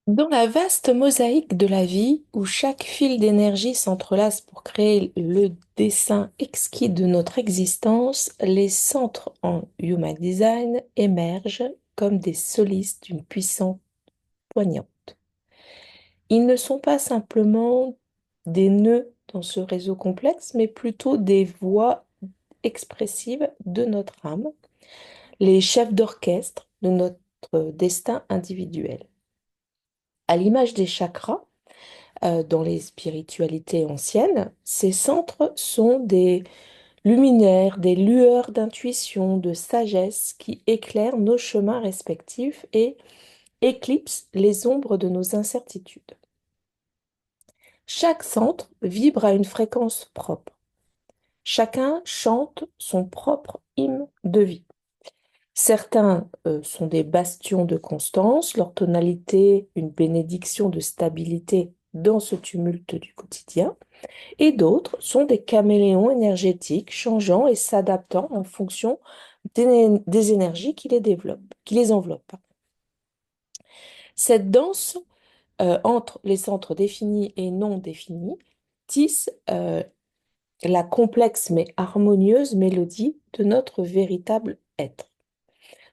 Dans la vaste mosaïque de la vie, où chaque fil d'énergie s'entrelace pour créer le dessin exquis de notre existence, les centres en Human Design émergent comme des solistes d'une puissance poignante. Ils ne sont pas simplement des nœuds dans ce réseau complexe, mais plutôt des voix expressives de notre âme, les chefs d'orchestre de notre destin individuel. À l'image des chakras, dans les spiritualités anciennes, ces centres sont des luminaires, des lueurs d'intuition, de sagesse qui éclairent nos chemins respectifs et éclipsent les ombres de nos incertitudes. Chaque centre vibre à une fréquence propre. Chacun chante son propre hymne de vie. Certains sont des bastions de constance, leur tonalité une bénédiction de stabilité dans ce tumulte du quotidien, et d'autres sont des caméléons énergétiques changeant et s'adaptant en fonction des énergies qui les développent, qui les enveloppent. Cette danse entre les centres définis et non définis tisse la complexe mais harmonieuse mélodie de notre véritable être.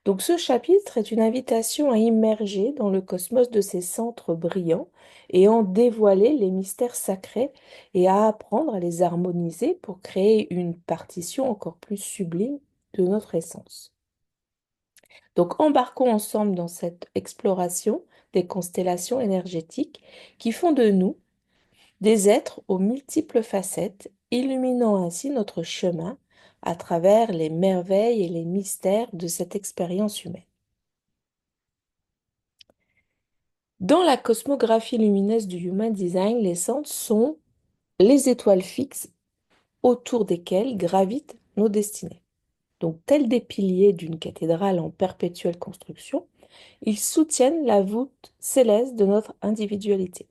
Donc ce chapitre est une invitation à immerger dans le cosmos de ces centres brillants et en dévoiler les mystères sacrés et à apprendre à les harmoniser pour créer une partition encore plus sublime de notre essence. Donc embarquons ensemble dans cette exploration des constellations énergétiques qui font de nous des êtres aux multiples facettes, illuminant ainsi notre chemin à travers les merveilles et les mystères de cette expérience humaine. Dans la cosmographie lumineuse du Human Design, les centres sont les étoiles fixes autour desquelles gravitent nos destinées. Donc, tels des piliers d'une cathédrale en perpétuelle construction, ils soutiennent la voûte céleste de notre individualité.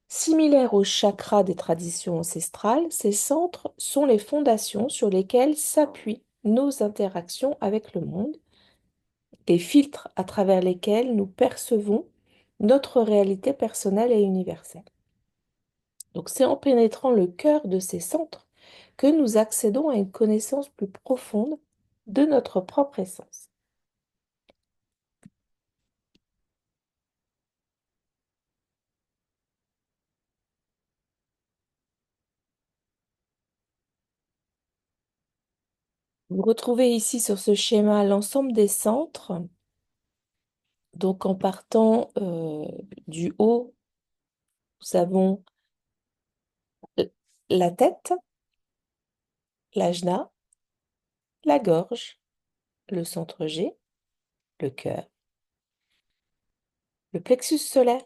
Similaires aux chakras des traditions ancestrales, ces centres sont les fondations sur lesquelles s'appuient nos interactions avec le monde, les filtres à travers lesquels nous percevons notre réalité personnelle et universelle. Donc c'est en pénétrant le cœur de ces centres que nous accédons à une connaissance plus profonde de notre propre essence. Vous retrouvez ici sur ce schéma l'ensemble des centres. Donc en partant du haut, nous avons la tête, l'ajna, la gorge, le centre G, le cœur, le plexus solaire,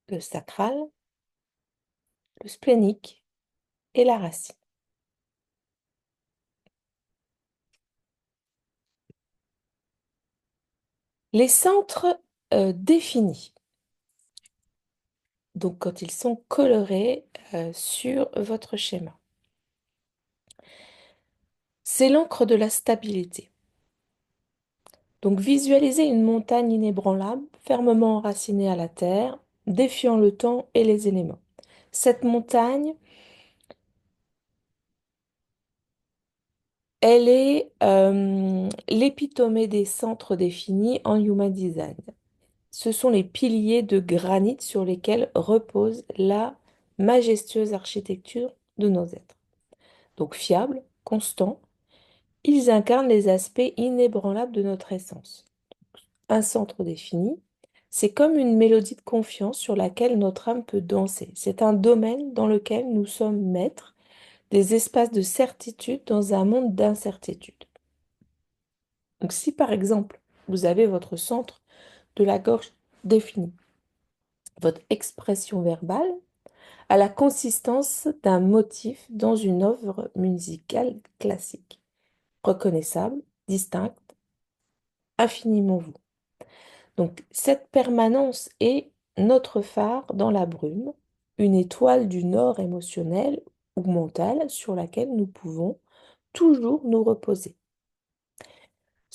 le sacral, le splénique et la racine. Les centres définis, donc quand ils sont colorés sur votre schéma, c'est l'encre de la stabilité. Donc visualisez une montagne inébranlable, fermement enracinée à la terre, défiant le temps et les éléments. Cette montagne, elle est l'épitomée des centres définis en Human Design. Ce sont les piliers de granit sur lesquels repose la majestueuse architecture de nos êtres. Donc fiables, constants, ils incarnent les aspects inébranlables de notre essence. Un centre défini, c'est comme une mélodie de confiance sur laquelle notre âme peut danser. C'est un domaine dans lequel nous sommes maîtres, des espaces de certitude dans un monde d'incertitude. Donc si par exemple, vous avez votre centre de la gorge défini, votre expression verbale a la consistance d'un motif dans une œuvre musicale classique, reconnaissable, distincte, infiniment vous. Donc cette permanence est notre phare dans la brume, une étoile du nord émotionnel ou mental sur laquelle nous pouvons toujours nous reposer.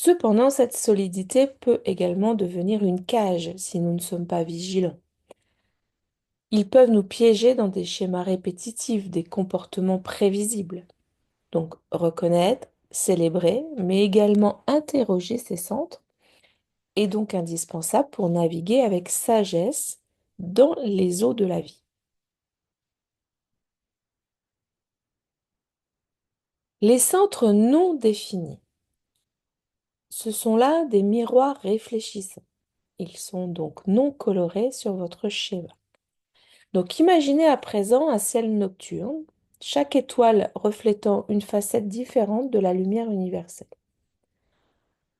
Cependant, cette solidité peut également devenir une cage si nous ne sommes pas vigilants. Ils peuvent nous piéger dans des schémas répétitifs, des comportements prévisibles. Donc, reconnaître, célébrer, mais également interroger ces centres est donc indispensable pour naviguer avec sagesse dans les eaux de la vie. Les centres non définis, ce sont là des miroirs réfléchissants. Ils sont donc non colorés sur votre schéma. Donc imaginez à présent un ciel nocturne, chaque étoile reflétant une facette différente de la lumière universelle.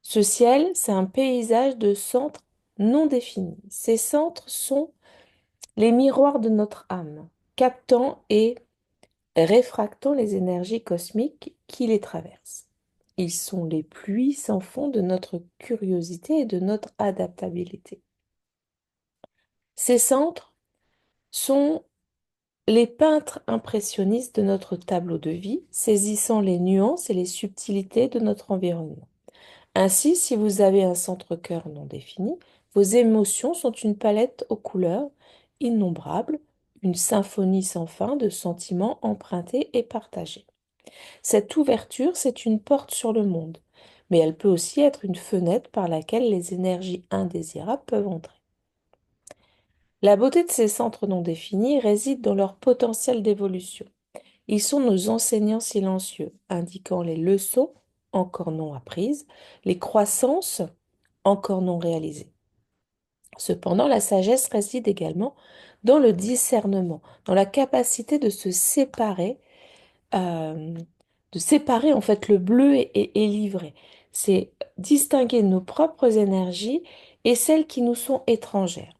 Ce ciel, c'est un paysage de centres non définis. Ces centres sont les miroirs de notre âme, captant et réfractant les énergies cosmiques qui les traversent. Ils sont les pluies sans fond de notre curiosité et de notre adaptabilité. Ces centres sont les peintres impressionnistes de notre tableau de vie, saisissant les nuances et les subtilités de notre environnement. Ainsi, si vous avez un centre-cœur non défini, vos émotions sont une palette aux couleurs innombrables, une symphonie sans fin de sentiments empruntés et partagés. Cette ouverture, c'est une porte sur le monde, mais elle peut aussi être une fenêtre par laquelle les énergies indésirables peuvent entrer. La beauté de ces centres non définis réside dans leur potentiel d'évolution. Ils sont nos enseignants silencieux, indiquant les leçons encore non apprises, les croissances encore non réalisées. Cependant, la sagesse réside également dans le discernement, dans la capacité euh, de séparer en fait le bleu et l'ivraie. C'est distinguer nos propres énergies et celles qui nous sont étrangères.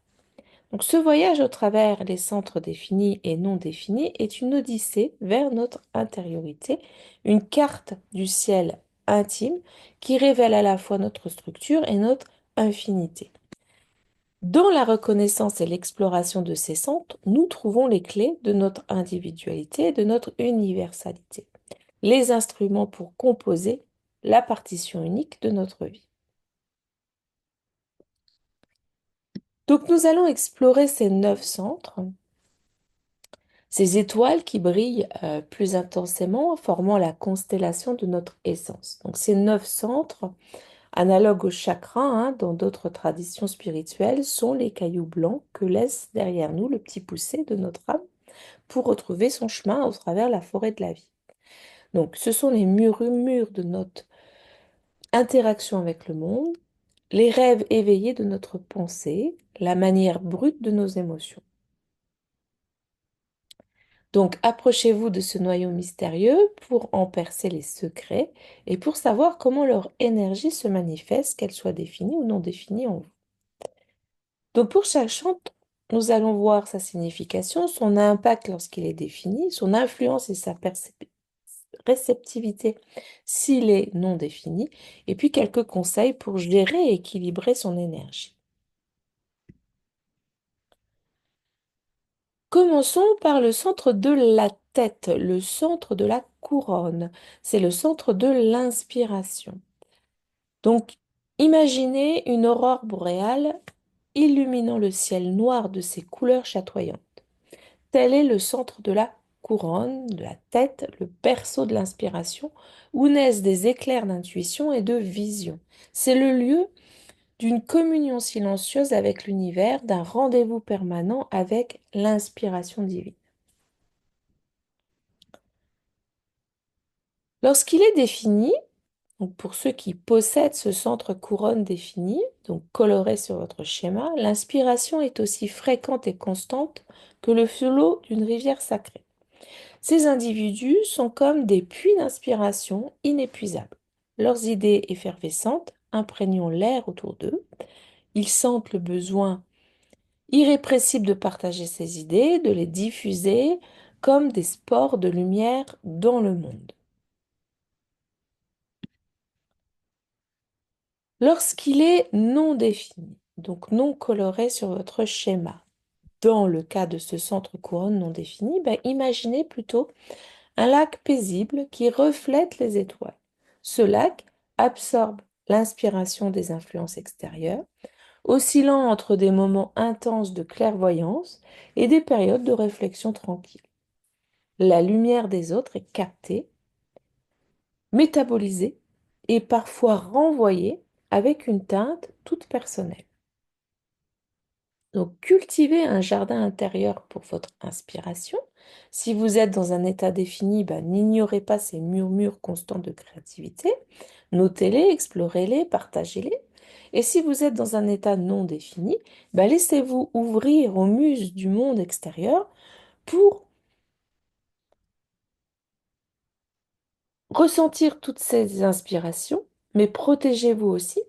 Donc, ce voyage au travers les centres définis et non définis est une odyssée vers notre intériorité, une carte du ciel intime qui révèle à la fois notre structure et notre infinité. Dans la reconnaissance et l'exploration de ces centres, nous trouvons les clés de notre individualité et de notre universalité, les instruments pour composer la partition unique de notre vie. Donc nous allons explorer ces 9 centres. Ces étoiles qui brillent plus intensément, formant la constellation de notre essence. Donc ces 9 centres, analogues aux chakras, hein, dans d'autres traditions spirituelles, sont les cailloux blancs que laisse derrière nous le petit poussé de notre âme pour retrouver son chemin au travers la forêt de la vie. Donc ce sont les murmures de notre interaction avec le monde, les rêves éveillés de notre pensée, la manière brute de nos émotions. Donc, approchez-vous de ce noyau mystérieux pour en percer les secrets et pour savoir comment leur énergie se manifeste, qu'elle soit définie ou non définie en vous. Donc, pour chaque chant, nous allons voir sa signification, son impact lorsqu'il est défini, son influence et sa réceptivité s'il est non défini, et puis quelques conseils pour gérer et équilibrer son énergie. Commençons par le centre de la tête, le centre de la couronne. C'est le centre de l'inspiration. Donc, imaginez une aurore boréale illuminant le ciel noir de ses couleurs chatoyantes. Tel est le centre de la couronne, de la tête, le berceau de l'inspiration, où naissent des éclairs d'intuition et de vision. C'est le lieu d'une communion silencieuse avec l'univers, d'un rendez-vous permanent avec l'inspiration divine. Lorsqu'il est défini, donc pour ceux qui possèdent ce centre couronne défini, donc coloré sur votre schéma, l'inspiration est aussi fréquente et constante que le flot d'une rivière sacrée. Ces individus sont comme des puits d'inspiration inépuisables. Leurs idées effervescentes imprégnant l'air autour d'eux, ils sentent le besoin irrépressible de partager ces idées, de les diffuser comme des spores de lumière dans le monde. Lorsqu'il est non défini, donc non coloré sur votre schéma, dans le cas de ce centre couronne non défini, imaginez plutôt un lac paisible qui reflète les étoiles. Ce lac absorbe l'inspiration des influences extérieures, oscillant entre des moments intenses de clairvoyance et des périodes de réflexion tranquille. La lumière des autres est captée, métabolisée et parfois renvoyée avec une teinte toute personnelle. Donc, cultivez un jardin intérieur pour votre inspiration. Si vous êtes dans un état défini, n'ignorez pas ces murmures constants de créativité. Notez-les, explorez-les, partagez-les. Et si vous êtes dans un état non défini, laissez-vous ouvrir aux muses du monde extérieur pour ressentir toutes ces inspirations, mais protégez-vous aussi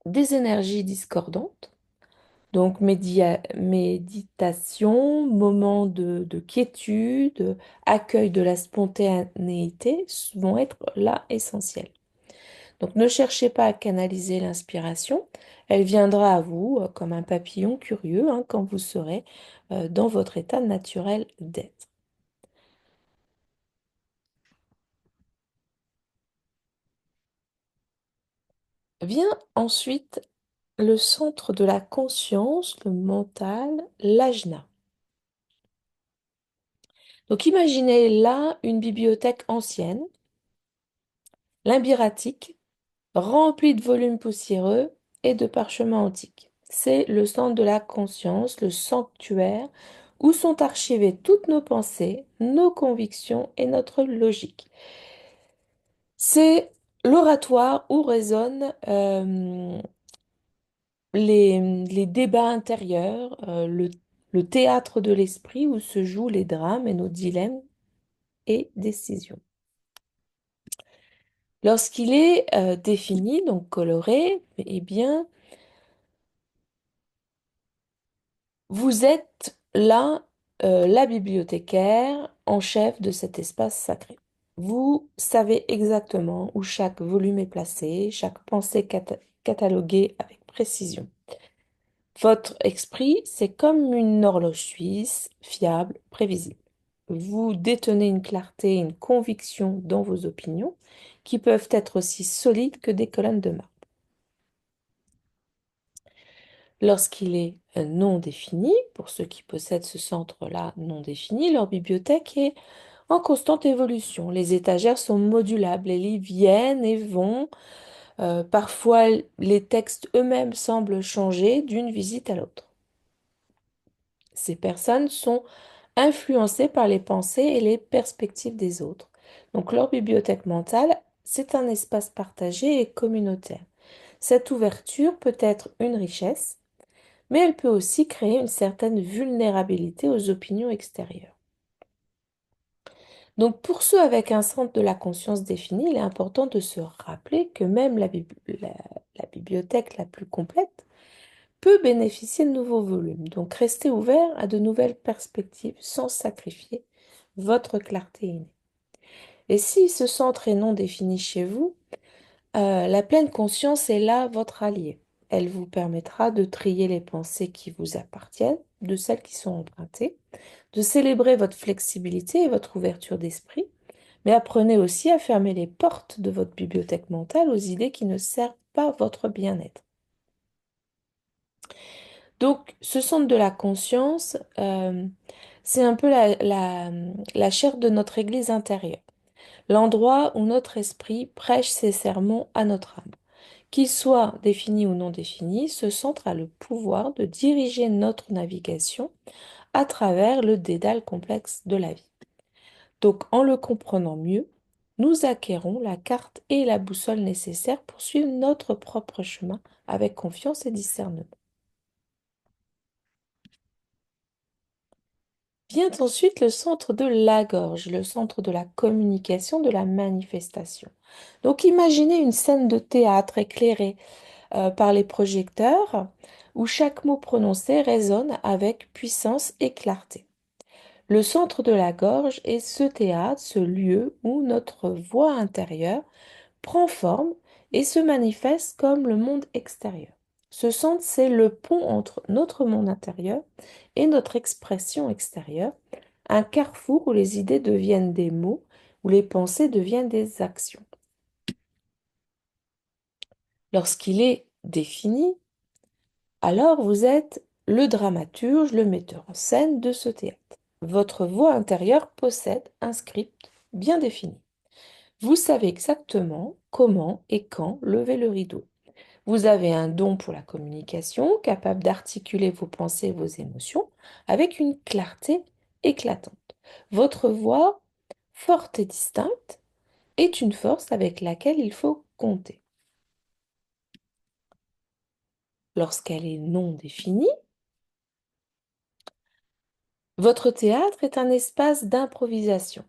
des énergies discordantes. Donc, méditation, moment de quiétude, accueil de la spontanéité vont être là essentiels. Donc, ne cherchez pas à canaliser l'inspiration, elle viendra à vous comme un papillon curieux hein, quand vous serez dans votre état naturel d'être. Vient ensuite le centre de la conscience, le mental, l'ajna. Donc, imaginez là une bibliothèque ancienne, limbiratique, rempli de volumes poussiéreux et de parchemins antiques. C'est le centre de la conscience, le sanctuaire, où sont archivées toutes nos pensées, nos convictions et notre logique. C'est l'oratoire où résonnent les débats intérieurs, le théâtre de l'esprit où se jouent les drames et nos dilemmes et décisions. Lorsqu'il est défini, donc coloré, eh bien, vous êtes là, la bibliothécaire en chef de cet espace sacré. Vous savez exactement où chaque volume est placé, chaque pensée cataloguée avec précision. Votre esprit, c'est comme une horloge suisse, fiable, prévisible. Vous détenez une clarté et une conviction dans vos opinions qui peuvent être aussi solides que des colonnes de marbre. Lorsqu'il est non défini, pour ceux qui possèdent ce centre-là non défini, leur bibliothèque est en constante évolution. Les étagères sont modulables, les livres viennent et vont. Parfois, les textes eux-mêmes semblent changer d'une visite à l'autre. Ces personnes sont influencées par les pensées et les perspectives des autres. Donc leur bibliothèque mentale, c'est un espace partagé et communautaire. Cette ouverture peut être une richesse, mais elle peut aussi créer une certaine vulnérabilité aux opinions extérieures. Donc pour ceux avec un centre de la conscience défini, il est important de se rappeler que même la bibliothèque la plus complète peut bénéficier de nouveaux volumes. Donc restez ouvert à de nouvelles perspectives sans sacrifier votre clarté innée. Et si ce centre est non défini chez vous, la pleine conscience est là votre allié. Elle vous permettra de trier les pensées qui vous appartiennent, de celles qui sont empruntées, de célébrer votre flexibilité et votre ouverture d'esprit, mais apprenez aussi à fermer les portes de votre bibliothèque mentale aux idées qui ne servent pas votre bien-être. Donc, ce centre de la conscience, c'est un peu la chair de notre Église intérieure, l'endroit où notre esprit prêche ses sermons à notre âme. Qu'il soit défini ou non défini, ce centre a le pouvoir de diriger notre navigation à travers le dédale complexe de la vie. Donc, en le comprenant mieux, nous acquérons la carte et la boussole nécessaires pour suivre notre propre chemin avec confiance et discernement. Vient ensuite le centre de la gorge, le centre de la communication, de la manifestation. Donc imaginez une scène de théâtre éclairée par les projecteurs où chaque mot prononcé résonne avec puissance et clarté. Le centre de la gorge est ce théâtre, ce lieu où notre voix intérieure prend forme et se manifeste comme le monde extérieur. Ce centre, c'est le pont entre notre monde intérieur et notre expression extérieure, un carrefour où les idées deviennent des mots, où les pensées deviennent des actions. Lorsqu'il est défini, alors vous êtes le dramaturge, le metteur en scène de ce théâtre. Votre voix intérieure possède un script bien défini. Vous savez exactement comment et quand lever le rideau. Vous avez un don pour la communication, capable d'articuler vos pensées et vos émotions avec une clarté éclatante. Votre voix, forte et distincte, est une force avec laquelle il faut compter. Lorsqu'elle est non définie, votre théâtre est un espace d'improvisation.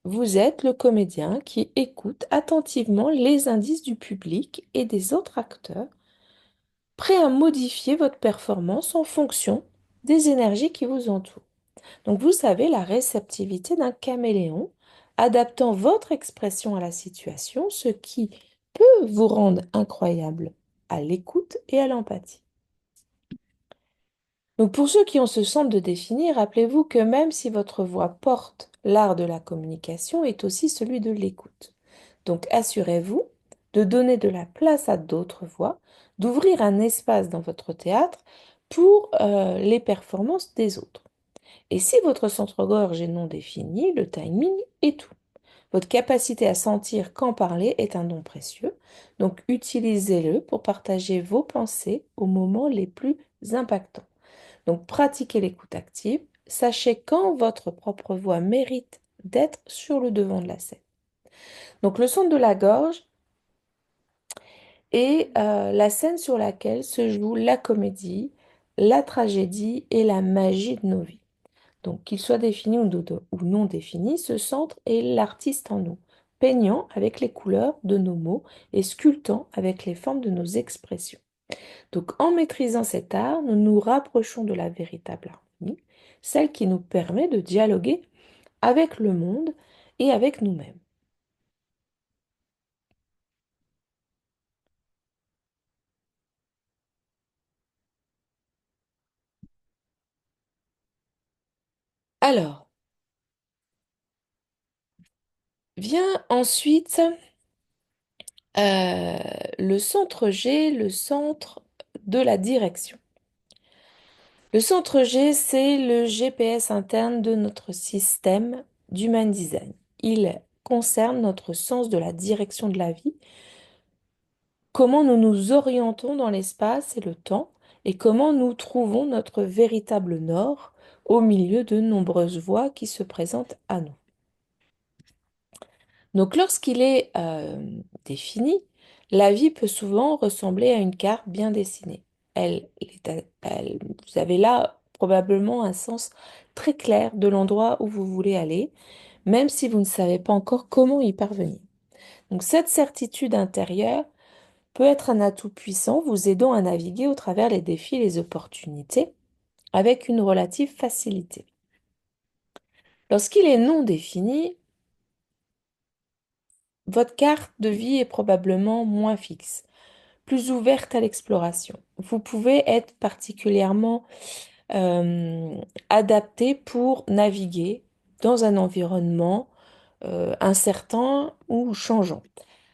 Vous êtes le comédien qui écoute attentivement les indices du public et des autres acteurs, prêt à modifier votre performance en fonction des énergies qui vous entourent. Donc vous avez la réceptivité d'un caméléon, adaptant votre expression à la situation, ce qui peut vous rendre incroyable à l'écoute et à l'empathie. Donc pour ceux qui ont ce centre de définir, rappelez-vous que même si votre voix porte, l'art de la communication est aussi celui de l'écoute. Donc assurez-vous de donner de la place à d'autres voix, d'ouvrir un espace dans votre théâtre pour les performances des autres. Et si votre centre-gorge est non défini, le timing est tout. Votre capacité à sentir quand parler est un don précieux, donc utilisez-le pour partager vos pensées aux moments les plus impactants. Donc pratiquez l'écoute active, sachez quand votre propre voix mérite d'être sur le devant de la scène. Donc le son de la gorge est la scène sur laquelle se joue la comédie, la tragédie et la magie de nos vies. Donc qu'il soit défini ou non défini, ce centre est l'artiste en nous, peignant avec les couleurs de nos mots et sculptant avec les formes de nos expressions. Donc, en maîtrisant cet art, nous nous rapprochons de la véritable harmonie, celle qui nous permet de dialoguer avec le monde et avec nous-mêmes. Alors, vient ensuite euh, le centre G, le centre de la direction. Le centre G, c'est le GPS interne de notre système d'Human Design. Il concerne notre sens de la direction de la vie, comment nous nous orientons dans l'espace et le temps, et comment nous trouvons notre véritable nord au milieu de nombreuses voies qui se présentent à nous. Donc lorsqu'il est défini, la vie peut souvent ressembler à une carte bien dessinée. Vous avez là probablement un sens très clair de l'endroit où vous voulez aller, même si vous ne savez pas encore comment y parvenir. Donc cette certitude intérieure peut être un atout puissant vous aidant à naviguer au travers les défis et les opportunités avec une relative facilité. Lorsqu'il est non défini, votre carte de vie est probablement moins fixe, plus ouverte à l'exploration. Vous pouvez être particulièrement euh, adapté pour naviguer dans un environnement incertain ou changeant.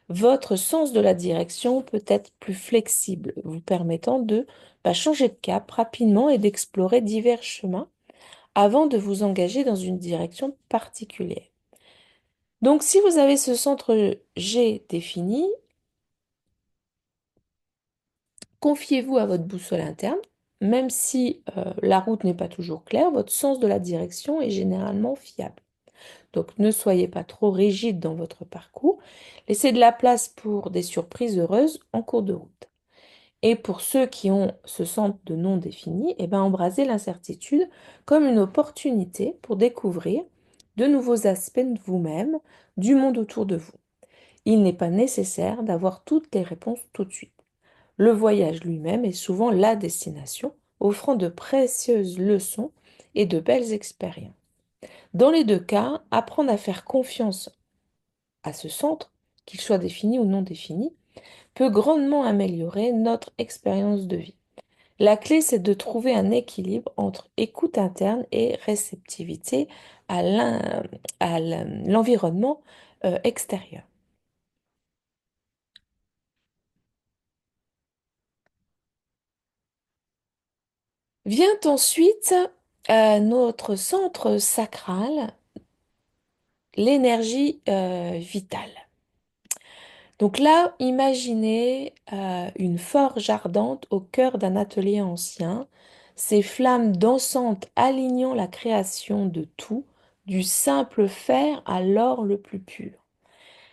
Votre sens de la direction peut être plus flexible, vous permettant de changer de cap rapidement et d'explorer divers chemins avant de vous engager dans une direction particulière. Donc, si vous avez ce centre G défini, confiez-vous à votre boussole interne. Même si la route n'est pas toujours claire, votre sens de la direction est généralement fiable. Donc ne soyez pas trop rigide dans votre parcours. Laissez de la place pour des surprises heureuses en cours de route. Et pour ceux qui ont ce centre de non défini, eh ben, embrasez l'incertitude comme une opportunité pour découvrir de nouveaux aspects de vous-même, du monde autour de vous. Il n'est pas nécessaire d'avoir toutes les réponses tout de suite. Le voyage lui-même est souvent la destination, offrant de précieuses leçons et de belles expériences. Dans les deux cas, apprendre à faire confiance à ce centre, qu'il soit défini ou non défini, peut grandement améliorer notre expérience de vie. La clé, c'est de trouver un équilibre entre écoute interne et réceptivité à l'environnement extérieur. Vient ensuite notre centre sacral, l'énergie vitale. Donc là, imaginez une forge ardente au cœur d'un atelier ancien, ces flammes dansantes alignant la création de tout, du simple fer à l'or le plus pur.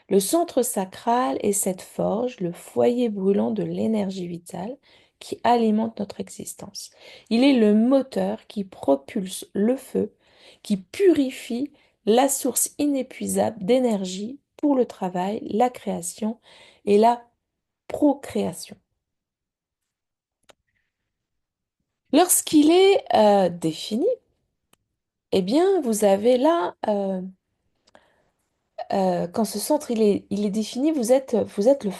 Le centre sacral est cette forge, le foyer brûlant de l'énergie vitale qui alimente notre existence. Il est le moteur qui propulse le feu, qui purifie la source inépuisable d'énergie pour le travail, la création et la procréation. Lorsqu'il est défini, eh bien, vous avez là, quand ce centre il est défini, vous êtes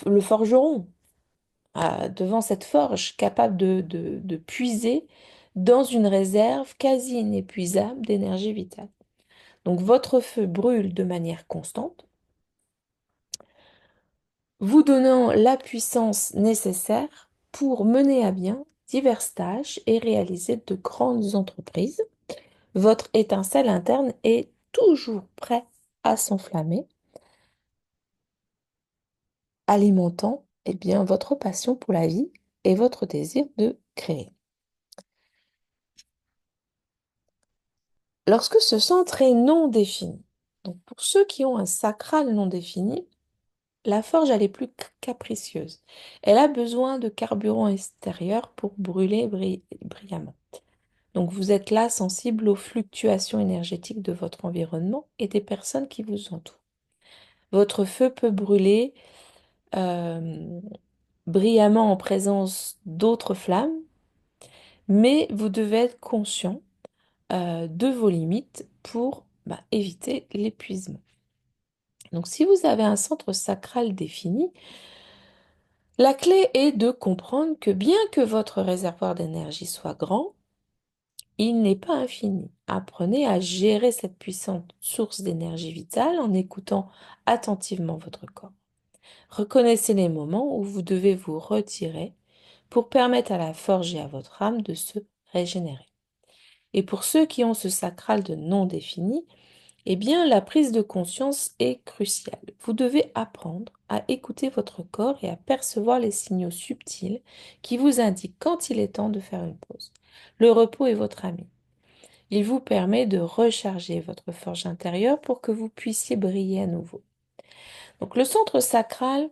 le forgeron. Devant cette forge capable de puiser dans une réserve quasi inépuisable d'énergie vitale. Donc votre feu brûle de manière constante, vous donnant la puissance nécessaire pour mener à bien diverses tâches et réaliser de grandes entreprises. Votre étincelle interne est toujours prêt à s'enflammer, alimentant bien, votre passion pour la vie et votre désir de créer. Lorsque ce centre est non défini, donc pour ceux qui ont un sacral non défini, la forge elle est plus capricieuse. Elle a besoin de carburant extérieur pour brûler brillamment. Donc vous êtes là sensible aux fluctuations énergétiques de votre environnement et des personnes qui vous entourent. Votre feu peut brûler euh, brillamment en présence d'autres flammes, mais vous devez être conscient de vos limites pour éviter l'épuisement. Donc, si vous avez un centre sacral défini, la clé est de comprendre que bien que votre réservoir d'énergie soit grand, il n'est pas infini. Apprenez à gérer cette puissante source d'énergie vitale en écoutant attentivement votre corps. Reconnaissez les moments où vous devez vous retirer pour permettre à la forge et à votre âme de se régénérer. Et pour ceux qui ont ce sacral de non défini, eh bien, la prise de conscience est cruciale. Vous devez apprendre à écouter votre corps et à percevoir les signaux subtils qui vous indiquent quand il est temps de faire une pause. Le repos est votre ami. Il vous permet de recharger votre forge intérieure pour que vous puissiez briller à nouveau. Donc, le centre sacral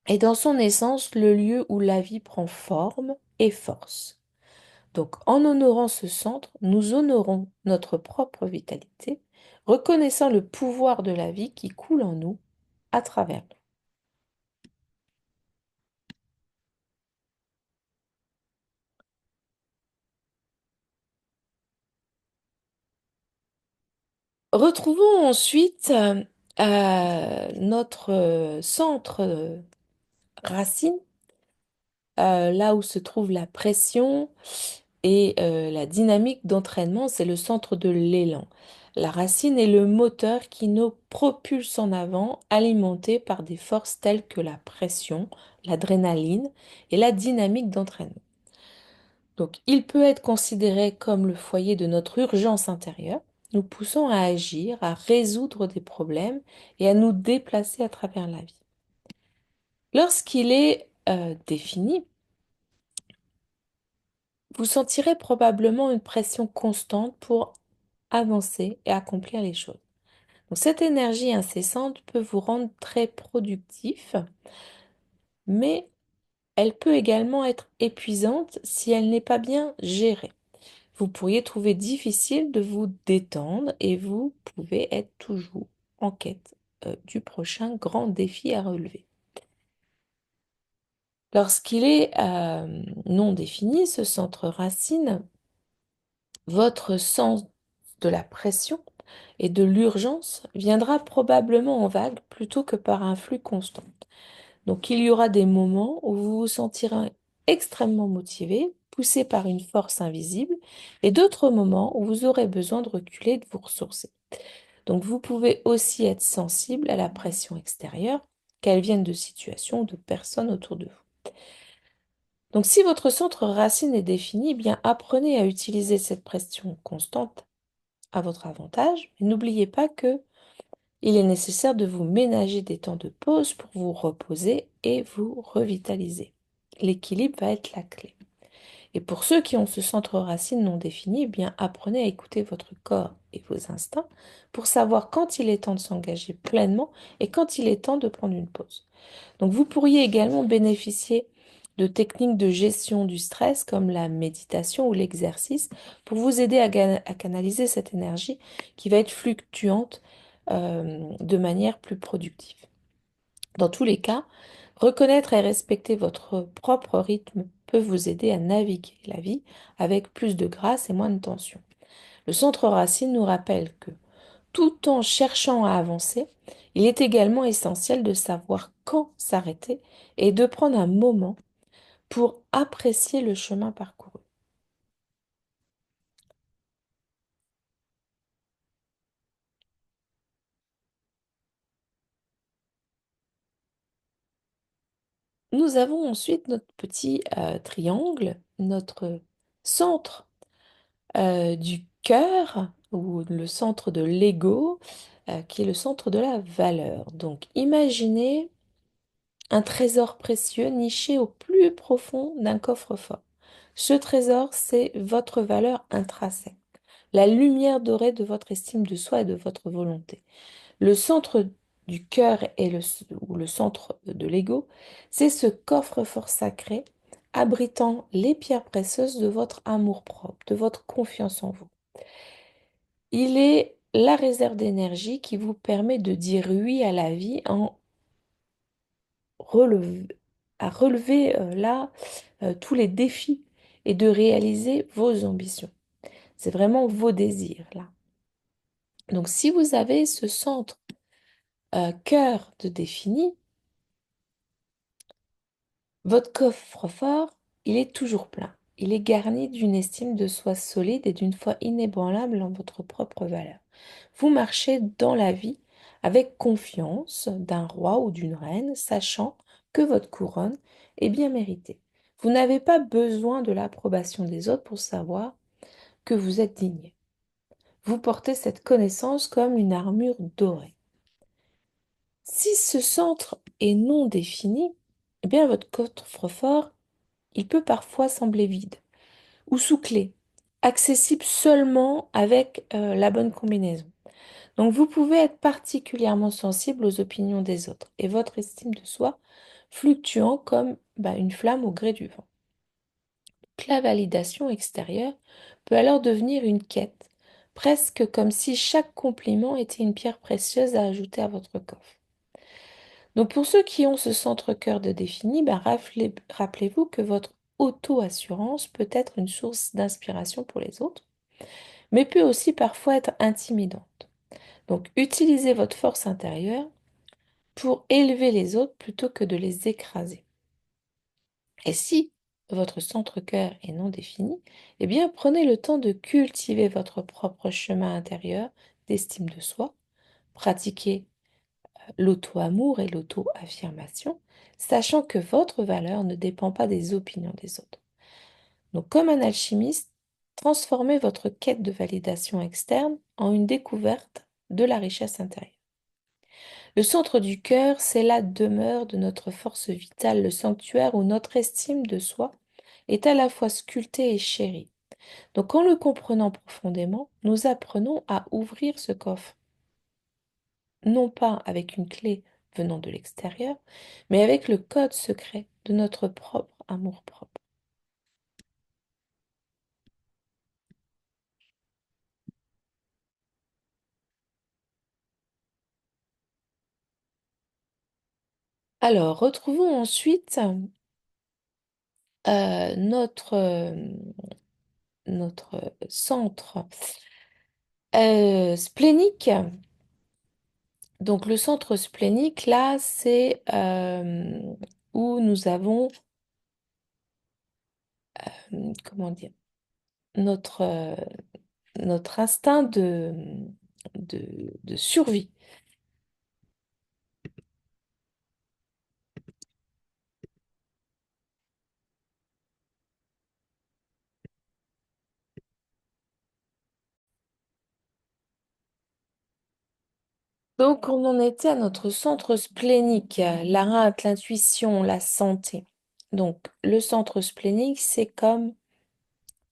est dans son essence le lieu où la vie prend forme et force. Donc, en honorant ce centre, nous honorons notre propre vitalité, reconnaissant le pouvoir de la vie qui coule en nous à travers nous. Retrouvons ensuite notre centre racine, là où se trouve la pression et la dynamique d'entraînement, c'est le centre de l'élan. La racine est le moteur qui nous propulse en avant, alimenté par des forces telles que la pression, l'adrénaline et la dynamique d'entraînement. Donc, il peut être considéré comme le foyer de notre urgence intérieure, nous poussant à agir, à résoudre des problèmes et à nous déplacer à travers la vie. Lorsqu'il est défini, vous sentirez probablement une pression constante pour avancer et accomplir les choses. Donc, cette énergie incessante peut vous rendre très productif, mais elle peut également être épuisante si elle n'est pas bien gérée. Vous pourriez trouver difficile de vous détendre et vous pouvez être toujours en quête du prochain grand défi à relever. Lorsqu'il est non défini, ce centre racine, votre sens de la pression et de l'urgence viendra probablement en vague plutôt que par un flux constant. Donc il y aura des moments où vous vous sentirez extrêmement motivé, poussé par une force invisible, et d'autres moments où vous aurez besoin de reculer et de vous ressourcer. Donc vous pouvez aussi être sensible à la pression extérieure, qu'elle vienne de situations ou de personnes autour de vous. Donc, si votre centre racine est défini, eh bien apprenez à utiliser cette pression constante à votre avantage. Mais n'oubliez pas que il est nécessaire de vous ménager des temps de pause pour vous reposer et vous revitaliser. L'équilibre va être la clé. Et pour ceux qui ont ce centre racine non défini, eh bien apprenez à écouter votre corps et vos instincts pour savoir quand il est temps de s'engager pleinement et quand il est temps de prendre une pause. Donc vous pourriez également bénéficier de techniques de gestion du stress comme la méditation ou l'exercice pour vous aider à canaliser cette énergie qui va être fluctuante de manière plus productive. Dans tous les cas, reconnaître et respecter votre propre rythme peut vous aider à naviguer la vie avec plus de grâce et moins de tension. Le centre racine nous rappelle que tout en cherchant à avancer, il est également essentiel de savoir quand s'arrêter et de prendre un moment pour apprécier le chemin parcouru. Nous avons ensuite notre petit triangle, notre centre du cœur ou le centre de l'ego, qui est le centre de la valeur. Donc imaginez un trésor précieux niché au plus profond d'un coffre-fort. Ce trésor, c'est votre valeur intrinsèque, la lumière dorée de votre estime de soi et de votre volonté. Le centre du cœur ou le centre de l'ego, c'est ce coffre-fort sacré abritant les pierres précieuses de votre amour-propre, de votre confiance en vous. Il est la réserve d'énergie qui vous permet de dire oui à la vie releve- à relever là tous les défis et de réaliser vos ambitions. C'est vraiment vos désirs là. Donc si vous avez ce centre cœur de défini, votre coffre-fort, il est toujours plein. Il est garni d'une estime de soi solide et d'une foi inébranlable en votre propre valeur. Vous marchez dans la vie avec confiance d'un roi ou d'une reine, sachant que votre couronne est bien méritée. Vous n'avez pas besoin de l'approbation des autres pour savoir que vous êtes digne. Vous portez cette connaissance comme une armure dorée. Si ce centre est non défini, eh bien votre coffre-fort, il peut parfois sembler vide ou sous clé, accessible seulement avec la bonne combinaison. Donc vous pouvez être particulièrement sensible aux opinions des autres et votre estime de soi fluctuant comme une flamme au gré du vent. Donc, la validation extérieure peut alors devenir une quête, presque comme si chaque compliment était une pierre précieuse à ajouter à votre coffre. Donc pour ceux qui ont ce centre-cœur de défini, rappelez-vous que votre auto-assurance peut être une source d'inspiration pour les autres, mais peut aussi parfois être intimidante. Donc utilisez votre force intérieure pour élever les autres plutôt que de les écraser. Et si votre centre-cœur est non défini, eh bien prenez le temps de cultiver votre propre chemin intérieur d'estime de soi, pratiquez l'auto-amour et l'auto-affirmation, sachant que votre valeur ne dépend pas des opinions des autres. Donc, comme un alchimiste, transformez votre quête de validation externe en une découverte de la richesse intérieure. Le centre du cœur, c'est la demeure de notre force vitale, le sanctuaire où notre estime de soi est à la fois sculptée et chérie. Donc, en le comprenant profondément, nous apprenons à ouvrir ce coffre non pas avec une clé venant de l'extérieur, mais avec le code secret de notre propre amour-propre. Alors, retrouvons ensuite notre centre splénique. Donc, le centre splénique, là, c'est où nous avons, comment dire, notre, notre instinct de survie. Donc, on en était à notre centre splénique, la rate, l'intuition, la santé. Donc, le centre splénique, c'est comme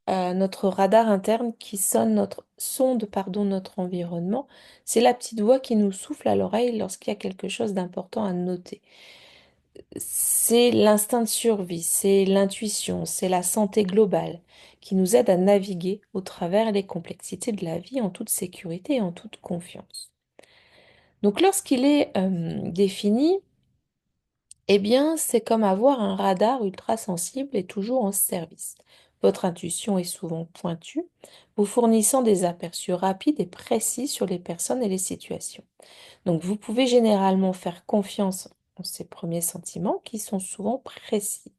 notre radar interne qui sonde, pardon, notre environnement. C'est la petite voix qui nous souffle à l'oreille lorsqu'il y a quelque chose d'important à noter. C'est l'instinct de survie, c'est l'intuition, c'est la santé globale qui nous aide à naviguer au travers les complexités de la vie en toute sécurité et en toute confiance. Donc lorsqu'il est défini, eh bien c'est comme avoir un radar ultra sensible et toujours en service. Votre intuition est souvent pointue, vous fournissant des aperçus rapides et précis sur les personnes et les situations. Donc vous pouvez généralement faire confiance en ces premiers sentiments qui sont souvent précis.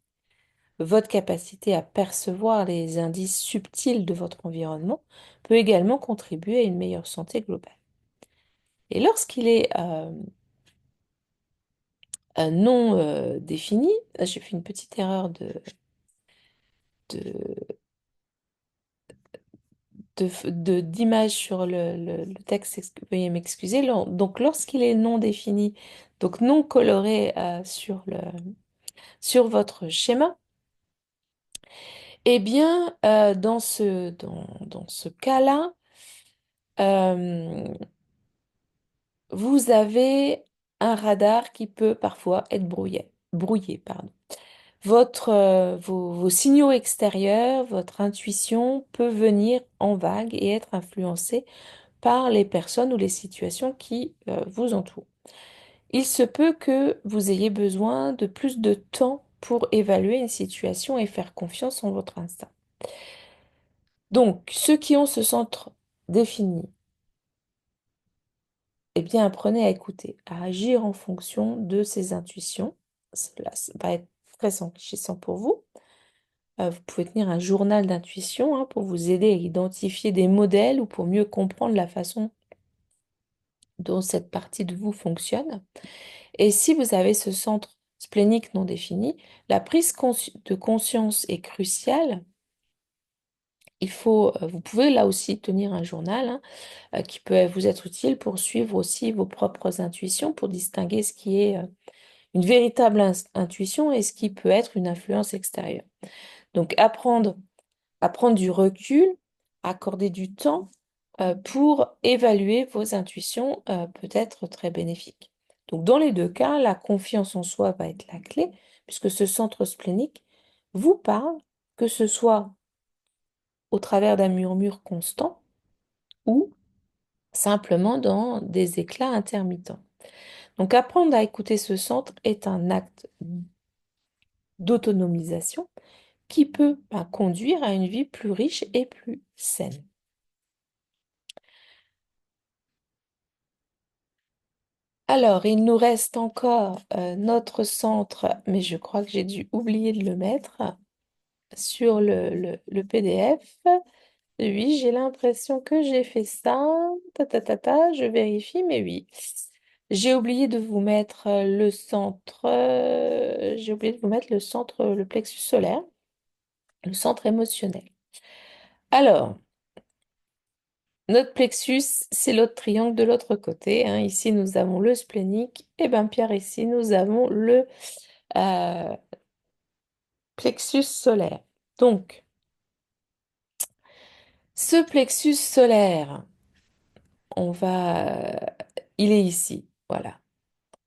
Votre capacité à percevoir les indices subtils de votre environnement peut également contribuer à une meilleure santé globale. Et lorsqu'il est non défini, j'ai fait une petite erreur de, d'image sur le texte, veuillez m'excuser. Donc lorsqu'il est non défini, donc non coloré sur votre schéma, eh bien dans ce cas-là, euh, vous avez un radar qui peut parfois être brouillé, pardon. Vos signaux extérieurs, votre intuition peut venir en vague et être influencée par les personnes ou les situations qui vous entourent. Il se peut que vous ayez besoin de plus de temps pour évaluer une situation et faire confiance en votre instinct. Donc, ceux qui ont ce centre défini, eh bien, apprenez à écouter, à agir en fonction de ces intuitions. Cela ça va être très enrichissant pour vous. Vous pouvez tenir un journal d'intuition hein, pour vous aider à identifier des modèles ou pour mieux comprendre la façon dont cette partie de vous fonctionne. Et si vous avez ce centre splénique non défini, la prise de conscience est cruciale. Vous pouvez là aussi tenir un journal hein, qui peut vous être utile pour suivre aussi vos propres intuitions, pour distinguer ce qui est une véritable intuition et ce qui peut être une influence extérieure. Donc à prendre du recul, accorder du temps pour évaluer vos intuitions peut être très bénéfique. Donc dans les deux cas, la confiance en soi va être la clé, puisque ce centre splénique vous parle, que ce soit au travers d'un murmure constant ou simplement dans des éclats intermittents. Donc apprendre à écouter ce centre est un acte d'autonomisation qui peut conduire à une vie plus riche et plus saine. Alors, il nous reste encore notre centre, mais je crois que j'ai dû oublier de le mettre sur le PDF. Oui, j'ai l'impression que j'ai fait ça. Je vérifie, mais oui. J'ai oublié de vous mettre le centre, j'ai oublié de vous mettre le centre, le plexus solaire, le centre émotionnel. Alors, notre plexus, c'est l'autre triangle de l'autre côté. Hein. Ici, nous avons le splénique. Et bien, Pierre, ici, nous avons le euh, plexus solaire. Donc, ce plexus solaire, il est ici. Voilà.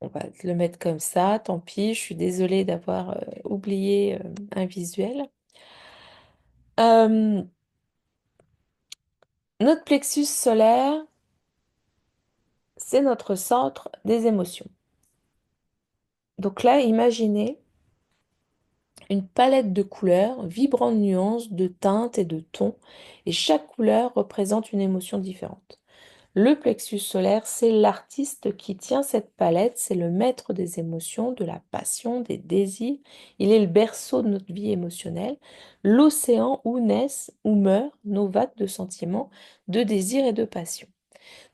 On va le mettre comme ça. Tant pis, je suis désolée d'avoir oublié un visuel. Euh, notre plexus solaire, c'est notre centre des émotions. Donc là, imaginez une palette de couleurs, vibrant de nuances, de teintes et de tons, et chaque couleur représente une émotion différente. Le plexus solaire, c'est l'artiste qui tient cette palette, c'est le maître des émotions, de la passion, des désirs. Il est le berceau de notre vie émotionnelle, l'océan où naissent, où meurent nos vagues de sentiments, de désirs et de passion.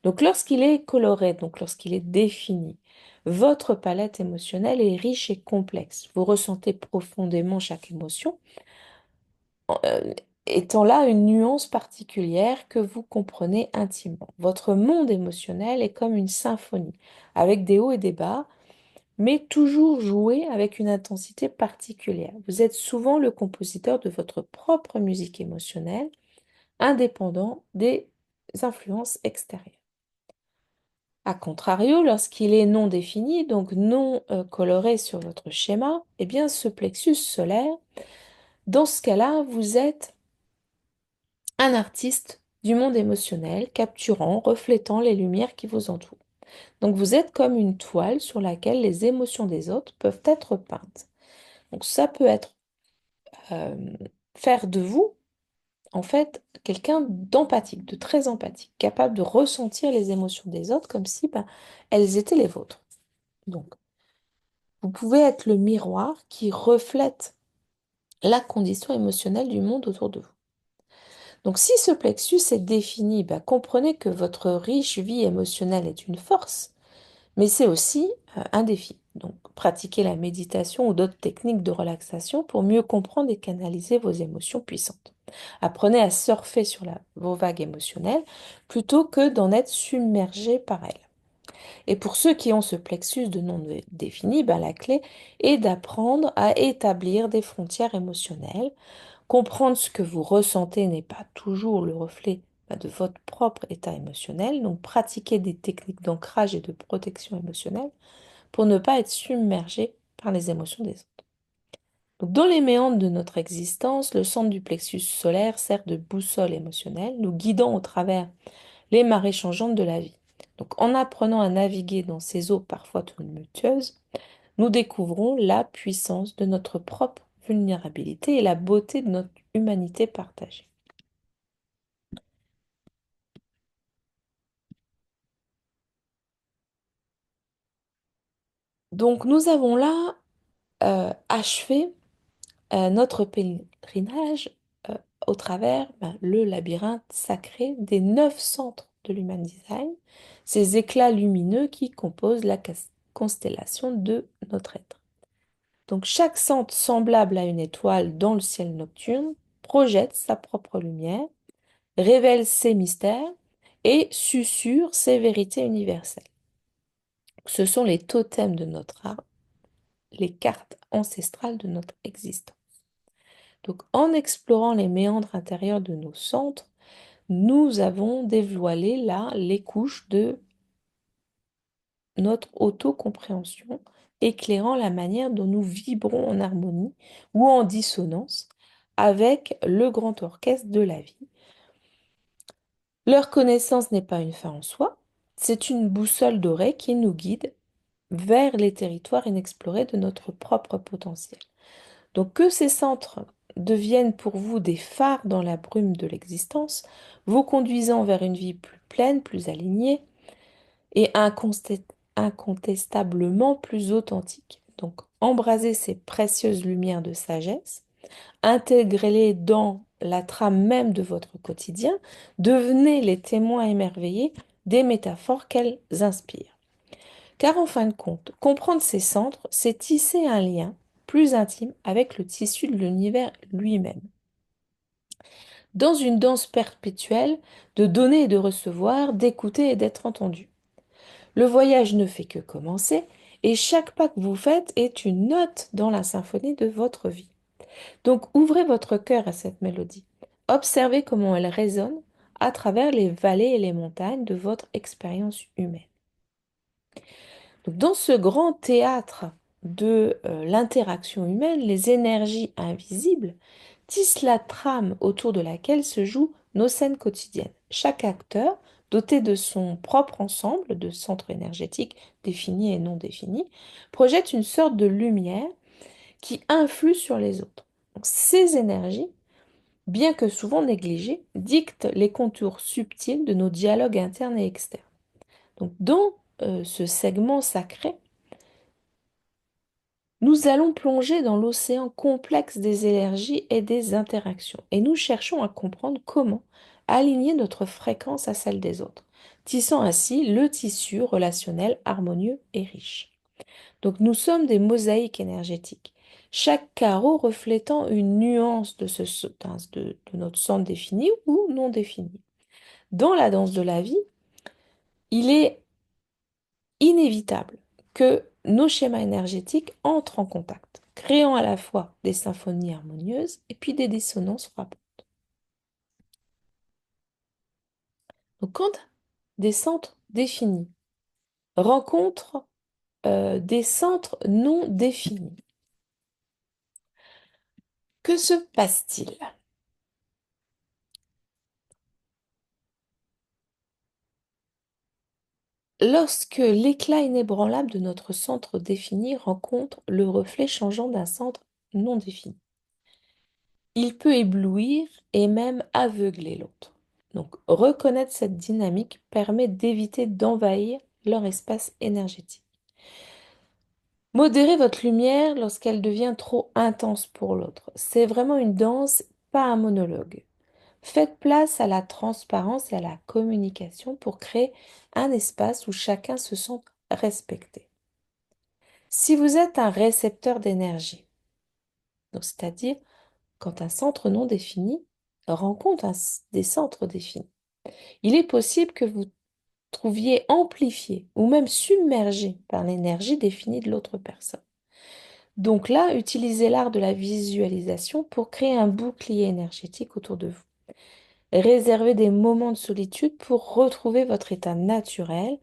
Donc lorsqu'il est coloré, donc lorsqu'il est défini, votre palette émotionnelle est riche et complexe. Vous ressentez profondément chaque émotion euh, étant là une nuance particulière que vous comprenez intimement. Votre monde émotionnel est comme une symphonie, avec des hauts et des bas, mais toujours joué avec une intensité particulière. Vous êtes souvent le compositeur de votre propre musique émotionnelle, indépendant des influences extérieures. A contrario, lorsqu'il est non défini, donc non coloré sur votre schéma, eh bien ce plexus solaire, dans ce cas-là, vous êtes un artiste du monde émotionnel, capturant, reflétant les lumières qui vous entourent. Donc vous êtes comme une toile sur laquelle les émotions des autres peuvent être peintes. Donc ça peut être euh, faire de vous, en fait, quelqu'un d'empathique, de très empathique, capable de ressentir les émotions des autres comme si ben, elles étaient les vôtres. Donc, vous pouvez être le miroir qui reflète la condition émotionnelle du monde autour de vous. Donc, si ce plexus est défini, ben, comprenez que votre riche vie émotionnelle est une force, mais c'est aussi un défi. Donc, pratiquez la méditation ou d'autres techniques de relaxation pour mieux comprendre et canaliser vos émotions puissantes. Apprenez à surfer sur vos vagues émotionnelles plutôt que d'en être submergé par elles. Et pour ceux qui ont ce plexus de non défini, ben, la clé est d'apprendre à établir des frontières émotionnelles. Comprendre ce que vous ressentez n'est pas toujours le reflet de votre propre état émotionnel. Donc, pratiquez des techniques d'ancrage et de protection émotionnelle pour ne pas être submergé par les émotions des autres. Donc, dans les méandres de notre existence, le centre du plexus solaire sert de boussole émotionnelle, nous guidant au travers les marées changeantes de la vie. Donc, en apprenant à naviguer dans ces eaux parfois tumultueuses, nous découvrons la puissance de notre propre vulnérabilité et la beauté de notre humanité partagée. Donc, nous avons là achevé notre pèlerinage euh, au travers le labyrinthe sacré des 9 centres de l'Human Design, ces éclats lumineux qui composent la constellation de notre être. Donc chaque centre semblable à une étoile dans le ciel nocturne projette sa propre lumière, révèle ses mystères et susurre ses vérités universelles. Ce sont les totems de notre art, les cartes ancestrales de notre existence. Donc, en explorant les méandres intérieurs de nos centres, nous avons dévoilé là les couches de notre autocompréhension, éclairant la manière dont nous vibrons en harmonie ou en dissonance avec le grand orchestre de la vie. Leur connaissance n'est pas une fin en soi, c'est une boussole dorée qui nous guide vers les territoires inexplorés de notre propre potentiel. Donc que ces centres deviennent pour vous des phares dans la brume de l'existence, vous conduisant vers une vie plus pleine, plus alignée et incontestablement plus authentique. Donc embrasez ces précieuses lumières de sagesse, intégrez-les dans la trame même de votre quotidien, devenez les témoins émerveillés des métaphores qu'elles inspirent. Car en fin de compte, comprendre ces centres, c'est tisser un lien plus intime avec le tissu de l'univers lui-même. Dans une danse perpétuelle de donner et de recevoir, d'écouter et d'être entendu. Le voyage ne fait que commencer et chaque pas que vous faites est une note dans la symphonie de votre vie. Donc ouvrez votre cœur à cette mélodie. Observez comment elle résonne à travers les vallées et les montagnes de votre expérience humaine. Donc, dans ce grand théâtre de l'interaction humaine, les énergies invisibles tissent la trame autour de laquelle se jouent nos scènes quotidiennes. Chaque acteur, doté de son propre ensemble de centres énergétiques définis et non définis, projette une sorte de lumière qui influe sur les autres. Donc, ces énergies, bien que souvent négligées, dictent les contours subtils de nos dialogues internes et externes. Donc, dans ce segment sacré, nous allons plonger dans l'océan complexe des énergies et des interactions, et nous cherchons à comprendre comment aligner notre fréquence à celle des autres, tissant ainsi le tissu relationnel harmonieux et riche. Donc nous sommes des mosaïques énergétiques, chaque carreau reflétant une nuance de notre centre défini ou non défini. Dans la danse de la vie, il est inévitable que nos schémas énergétiques entrent en contact, créant à la fois des symphonies harmonieuses et puis des dissonances frappantes. Donc, quand des centres définis rencontrent des centres non définis, que se passe-t-il? Lorsque l'éclat inébranlable de notre centre défini rencontre le reflet changeant d'un centre non défini, il peut éblouir et même aveugler l'autre. Donc, reconnaître cette dynamique permet d'éviter d'envahir leur espace énergétique. Modérez votre lumière lorsqu'elle devient trop intense pour l'autre. C'est vraiment une danse, pas un monologue. Faites place à la transparence et à la communication pour créer un espace où chacun se sent respecté. Si vous êtes un récepteur d'énergie, donc c'est-à-dire quand un centre non défini rencontre des centres définis, il est possible que vous trouviez amplifié ou même submergé par l'énergie définie de l'autre personne. Donc là, utilisez l'art de la visualisation pour créer un bouclier énergétique autour de vous. Réservez des moments de solitude pour retrouver votre état naturel,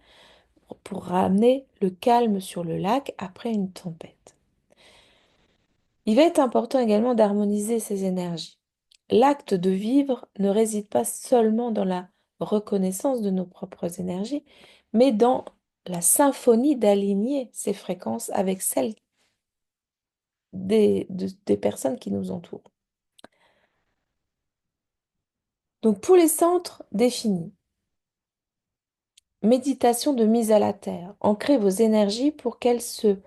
pour ramener le calme sur le lac après une tempête. Il va être important également d'harmoniser ces énergies. L'acte de vivre ne réside pas seulement dans la reconnaissance de nos propres énergies, mais dans la symphonie d'aligner ces fréquences avec celles des personnes qui nous entourent. Donc pour les centres définis, méditation de mise à la terre, ancrez vos énergies pour qu'elles se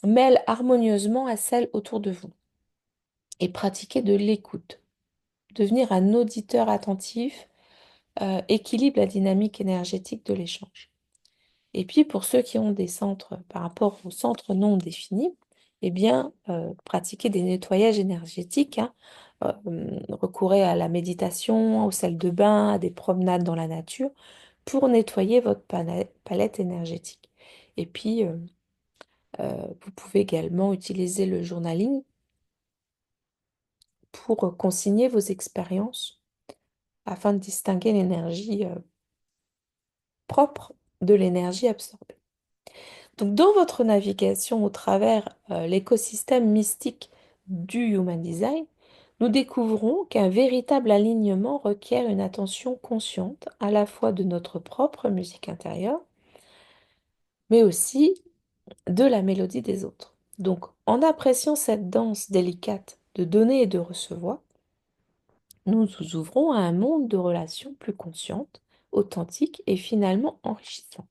mêlent harmonieusement à celles autour de vous et pratiquez de l'écoute. Devenir un auditeur attentif équilibre la dynamique énergétique de l'échange. Et puis pour ceux qui ont des centres par rapport aux centres non définis, eh bien, pratiquer des nettoyages énergétiques, hein, recourez à la méditation, aux salles de bain, à des promenades dans la nature pour nettoyer votre palette énergétique. Et puis, vous pouvez également utiliser le journaling pour consigner vos expériences afin de distinguer l'énergie propre de l'énergie absorbée. Donc, dans votre navigation au travers l'écosystème mystique du Human Design, nous découvrons qu'un véritable alignement requiert une attention consciente à la fois de notre propre musique intérieure, mais aussi de la mélodie des autres. Donc, en appréciant cette danse délicate de donner et de recevoir, nous nous ouvrons à un monde de relations plus conscientes, authentiques et finalement enrichissantes.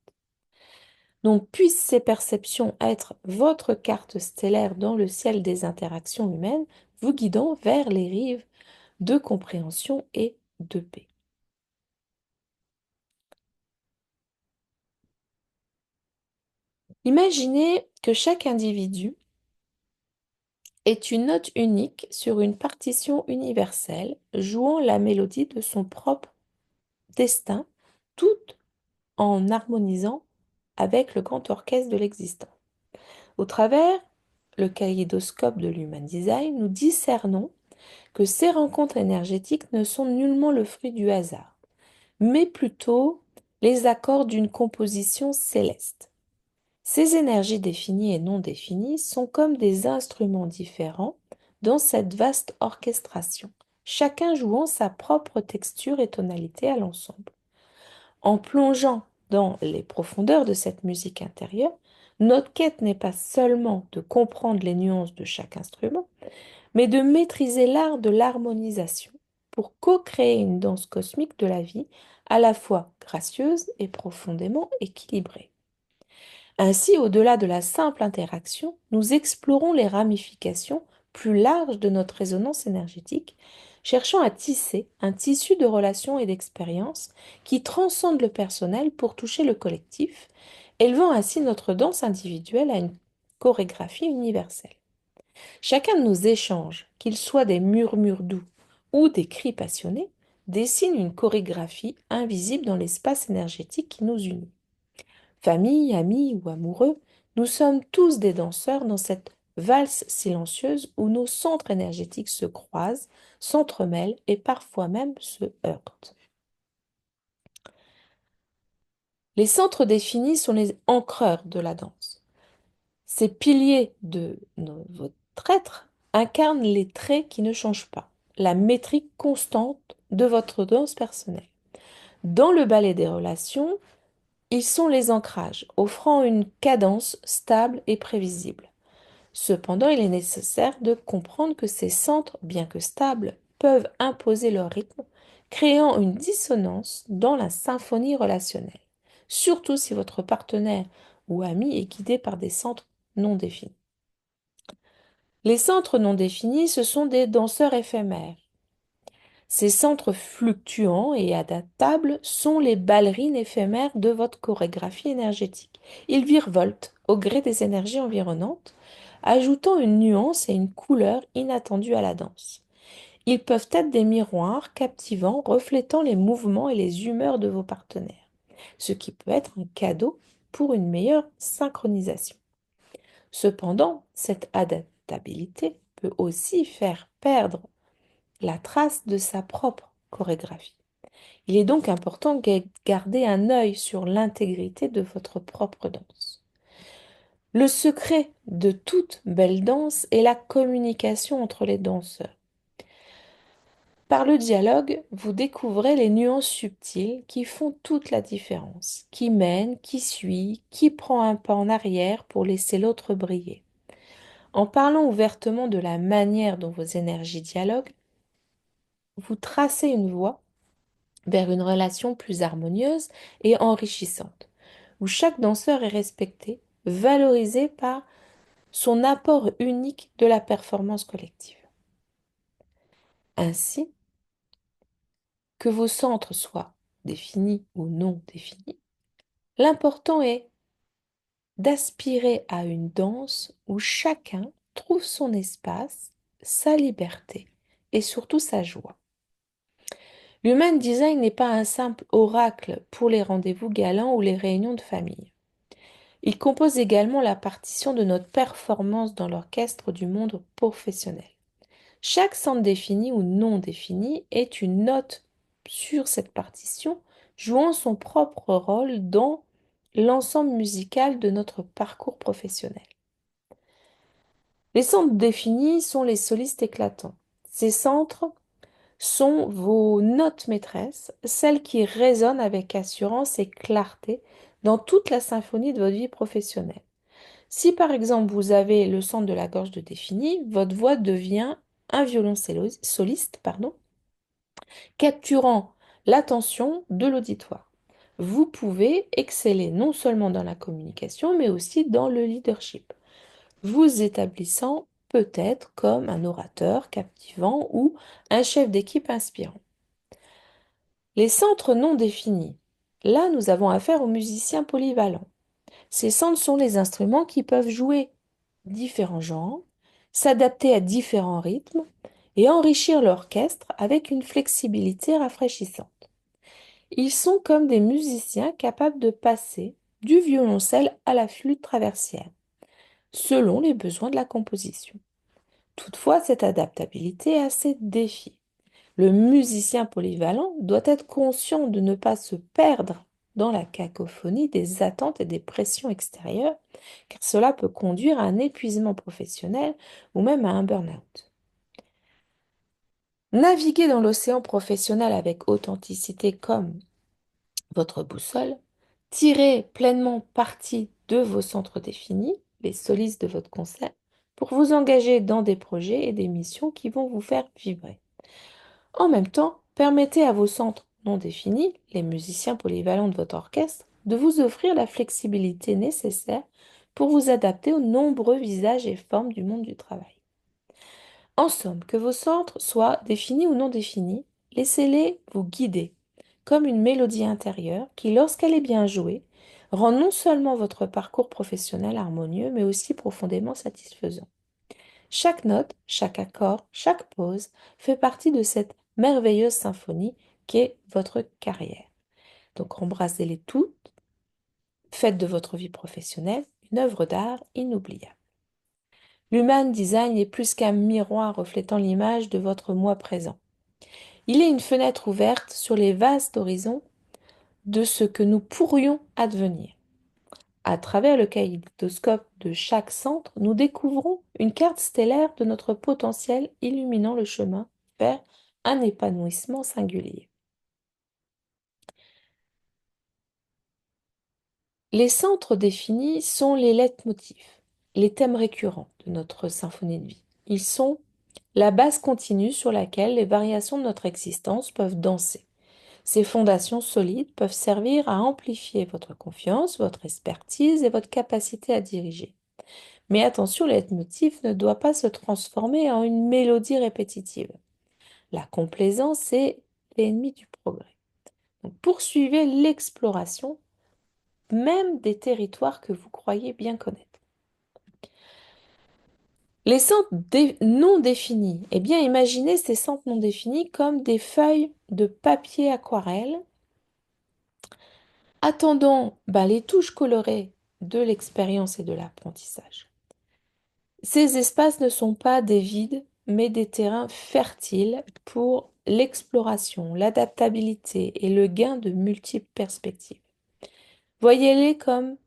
Donc, puissent ces perceptions être votre carte stellaire dans le ciel des interactions humaines, vous guidant vers les rives de compréhension et de paix. Imaginez que chaque individu est une note unique sur une partition universelle, jouant la mélodie de son propre destin, tout en harmonisant avec le grand orchestre de l'existence. Au travers le kaléidoscope de l'Human Design, nous discernons que ces rencontres énergétiques ne sont nullement le fruit du hasard, mais plutôt les accords d'une composition céleste. Ces énergies définies et non définies sont comme des instruments différents dans cette vaste orchestration, chacun jouant sa propre texture et tonalité à l'ensemble. En plongeant dans les profondeurs de cette musique intérieure, notre quête n'est pas seulement de comprendre les nuances de chaque instrument, mais de maîtriser l'art de l'harmonisation pour co-créer une danse cosmique de la vie à la fois gracieuse et profondément équilibrée. Ainsi, au-delà de la simple interaction, nous explorons les ramifications plus larges de notre résonance énergétique, cherchant à tisser un tissu de relations et d'expériences qui transcende le personnel pour toucher le collectif, élevant ainsi notre danse individuelle à une chorégraphie universelle. Chacun de nos échanges, qu'ils soient des murmures doux ou des cris passionnés, dessine une chorégraphie invisible dans l'espace énergétique qui nous unit. Famille, amis ou amoureux, nous sommes tous des danseurs dans cette valse silencieuse où nos centres énergétiques se croisent, s'entremêlent et parfois même se heurtent. Les centres définis sont les ancreurs de la danse. Ces piliers de votre être incarnent les traits qui ne changent pas, la métrique constante de votre danse personnelle. Dans le ballet des relations, ils sont les ancrages, offrant une cadence stable et prévisible. Cependant, il est nécessaire de comprendre que ces centres, bien que stables, peuvent imposer leur rythme, créant une dissonance dans la symphonie relationnelle, surtout si votre partenaire ou ami est guidé par des centres non définis. Les centres non définis, ce sont des danseurs éphémères. Ces centres fluctuants et adaptables sont les ballerines éphémères de votre chorégraphie énergétique. Ils virevoltent au gré des énergies environnantes, ajoutant une nuance et une couleur inattendues à la danse. Ils peuvent être des miroirs captivants reflétant les mouvements et les humeurs de vos partenaires, ce qui peut être un cadeau pour une meilleure synchronisation. Cependant, cette adaptabilité peut aussi faire perdre la trace de sa propre chorégraphie. Il est donc important de garder un œil sur l'intégrité de votre propre danse. Le secret de toute belle danse est la communication entre les danseurs. Par le dialogue, vous découvrez les nuances subtiles qui font toute la différence, qui mène, qui suit, qui prend un pas en arrière pour laisser l'autre briller. En parlant ouvertement de la manière dont vos énergies dialoguent, vous tracez une voie vers une relation plus harmonieuse et enrichissante, où chaque danseur est respecté, valorisé par son apport unique de la performance collective. Ainsi, que vos centres soient définis ou non définis, l'important est d'aspirer à une danse où chacun trouve son espace, sa liberté et surtout sa joie. L'human design n'est pas un simple oracle pour les rendez-vous galants ou les réunions de famille. Il compose également la partition de notre performance dans l'orchestre du monde professionnel. Chaque centre défini ou non défini est une note sur cette partition, jouant son propre rôle dans l'ensemble musical de notre parcours professionnel. Les centres définis sont les solistes éclatants. Ces centres sont vos notes maîtresses, celles qui résonnent avec assurance et clarté dans toute la symphonie de votre vie professionnelle. Si par exemple vous avez le centre de la gorge de défini, votre voix devient un soliste, capturant l'attention de l'auditoire. Vous pouvez exceller non seulement dans la communication, mais aussi dans le leadership, vous établissant peut-être comme un orateur captivant ou un chef d'équipe inspirant. Les centres non définis. Là, nous avons affaire aux musiciens polyvalents. Ces centres sont les instruments qui peuvent jouer différents genres, s'adapter à différents rythmes et enrichir l'orchestre avec une flexibilité rafraîchissante. Ils sont comme des musiciens capables de passer du violoncelle à la flûte traversière, selon les besoins de la composition. Toutefois, cette adaptabilité a ses défis. Le musicien polyvalent doit être conscient de ne pas se perdre dans la cacophonie des attentes et des pressions extérieures, car cela peut conduire à un épuisement professionnel ou même à un burn-out. Naviguer dans l'océan professionnel avec authenticité comme votre boussole, tirez pleinement parti de vos centres définis, les solistes de votre concert, pour vous engager dans des projets et des missions qui vont vous faire vibrer. En même temps, permettez à vos centres non définis, les musiciens polyvalents de votre orchestre, de vous offrir la flexibilité nécessaire pour vous adapter aux nombreux visages et formes du monde du travail. En somme, que vos centres soient définis ou non définis, laissez-les vous guider, comme une mélodie intérieure qui, lorsqu'elle est bien jouée, rend non seulement votre parcours professionnel harmonieux, mais aussi profondément satisfaisant. Chaque note, chaque accord, chaque pause fait partie de cette merveilleuse symphonie qu'est votre carrière. Donc embrassez-les toutes, faites de votre vie professionnelle une œuvre d'art inoubliable. L'Human Design est plus qu'un miroir reflétant l'image de votre moi présent. Il est une fenêtre ouverte sur les vastes horizons de ce que nous pourrions advenir. À travers le kaléidoscope de chaque centre, nous découvrons une carte stellaire de notre potentiel illuminant le chemin vers un épanouissement singulier. Les centres définis sont les leitmotifs, les thèmes récurrents de notre symphonie de vie. Ils sont la base continue sur laquelle les variations de notre existence peuvent danser. Ces fondations solides peuvent servir à amplifier votre confiance, votre expertise et votre capacité à diriger. Mais attention, le leitmotiv ne doit pas se transformer en une mélodie répétitive. La complaisance est l'ennemi du progrès. Donc, poursuivez l'exploration même des territoires que vous croyez bien connaître. Les centres non définis, eh bien imaginez ces centres non définis comme des feuilles de papier aquarelle attendant les touches colorées de l'expérience et de l'apprentissage. Ces espaces ne sont pas des vides, mais des terrains fertiles pour l'exploration, l'adaptabilité et le gain de multiples perspectives. Voyez-les comme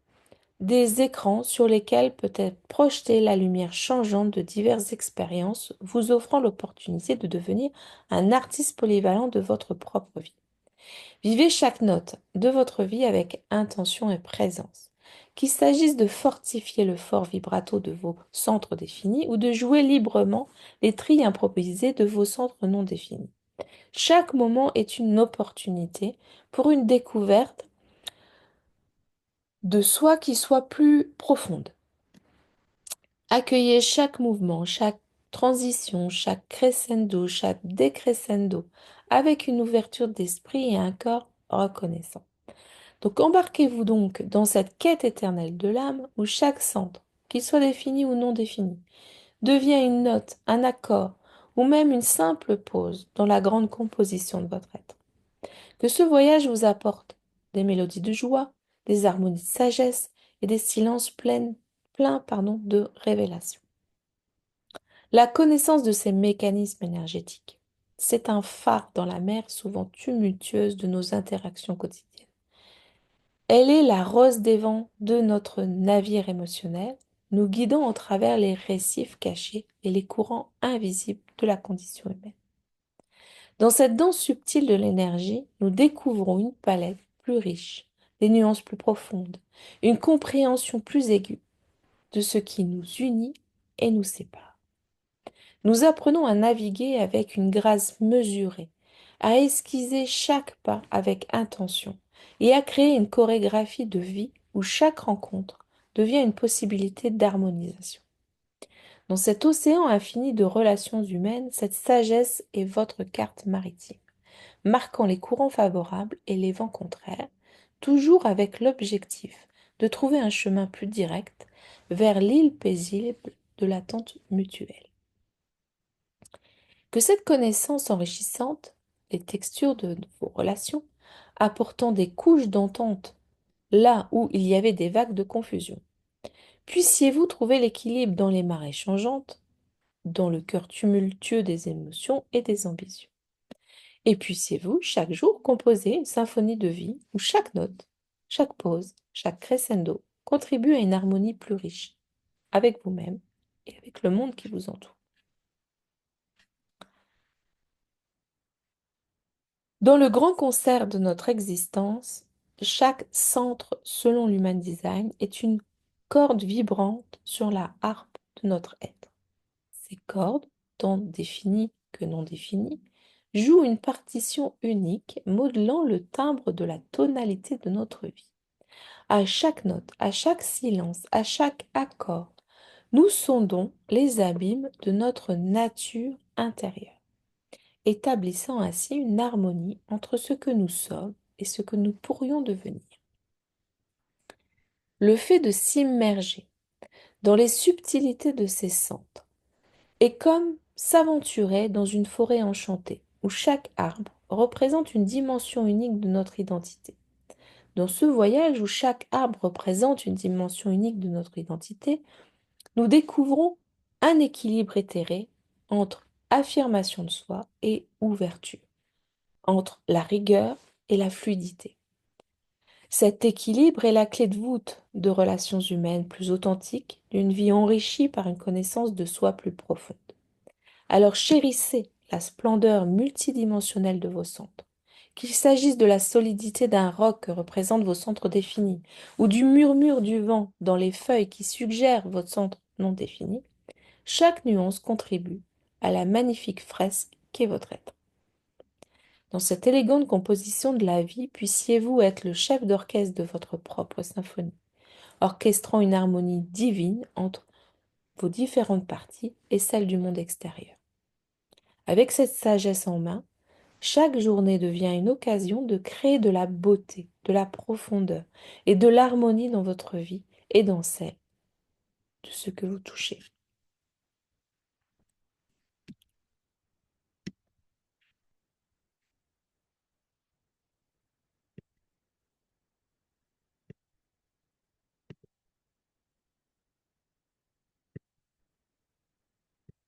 des écrans sur lesquels peut être projetée la lumière changeante de diverses expériences, vous offrant l'opportunité de devenir un artiste polyvalent de votre propre vie. Vivez chaque note de votre vie avec intention et présence. Qu'il s'agisse de fortifier le fort vibrato de vos centres définis ou de jouer librement les trilles improvisés de vos centres non définis. Chaque moment est une opportunité pour une découverte de soi qui soit plus profonde. Accueillez chaque mouvement, chaque transition, chaque crescendo, chaque décrescendo avec une ouverture d'esprit et un corps reconnaissant. Donc embarquez-vous donc dans cette quête éternelle de l'âme où chaque centre, qu'il soit défini ou non défini, devient une note, un accord ou même une simple pause dans la grande composition de votre être. Que ce voyage vous apporte des mélodies de joie, des harmonies de sagesse et des silences pleins de révélation. La connaissance de ces mécanismes énergétiques, c'est un phare dans la mer souvent tumultueuse de nos interactions quotidiennes. Elle est la rose des vents de notre navire émotionnel, nous guidant au travers les récifs cachés et les courants invisibles de la condition humaine. Dans cette danse subtile de l'énergie, nous découvrons une palette plus riche, des nuances plus profondes, une compréhension plus aiguë de ce qui nous unit et nous sépare. Nous apprenons à naviguer avec une grâce mesurée, à esquiser chaque pas avec intention et à créer une chorégraphie de vie où chaque rencontre devient une possibilité d'harmonisation. Dans cet océan infini de relations humaines, cette sagesse est votre carte maritime, marquant les courants favorables et les vents contraires, toujours avec l'objectif de trouver un chemin plus direct vers l'île paisible de l'attente mutuelle. Que cette connaissance enrichissante, les textures de vos relations, apportant des couches d'entente là où il y avait des vagues de confusion. Puissiez-vous trouver l'équilibre dans les marées changeantes, dans le cœur tumultueux des émotions et des ambitions. Et puissiez-vous, chaque jour, composer une symphonie de vie où chaque note, chaque pause, chaque crescendo contribue à une harmonie plus riche, avec vous-même et avec le monde qui vous entoure. Dans le grand concert de notre existence, chaque centre, selon l'Human Design, est une corde vibrante sur la harpe de notre être. Ces cordes, tant définies que non définies, jouent une partition unique, modelant le timbre de la tonalité de notre vie. À chaque note, à chaque silence, à chaque accord, nous sondons les abîmes de notre nature intérieure, établissant ainsi une harmonie entre ce que nous sommes et ce que nous pourrions devenir. Le fait de s'immerger dans les subtilités de ces centres est comme s'aventurer dans une forêt enchantée, où chaque arbre représente une dimension unique de notre identité. Dans ce voyage où chaque arbre représente une dimension unique de notre identité, nous découvrons un équilibre éthéré entre affirmation de soi et ouverture, entre la rigueur et la fluidité. Cet équilibre est la clé de voûte de relations humaines plus authentiques, d'une vie enrichie par une connaissance de soi plus profonde. Alors chérissez la splendeur multidimensionnelle de vos centres. Qu'il s'agisse de la solidité d'un roc que représentent vos centres définis, ou du murmure du vent dans les feuilles qui suggèrent votre centre non défini, chaque nuance contribue à la magnifique fresque qu'est votre être. Dans cette élégante composition de la vie, puissiez-vous être le chef d'orchestre de votre propre symphonie, orchestrant une harmonie divine entre vos différentes parties et celles du monde extérieur. Avec cette sagesse en main, chaque journée devient une occasion de créer de la beauté, de la profondeur et de l'harmonie dans votre vie et dans celle de ce que vous touchez.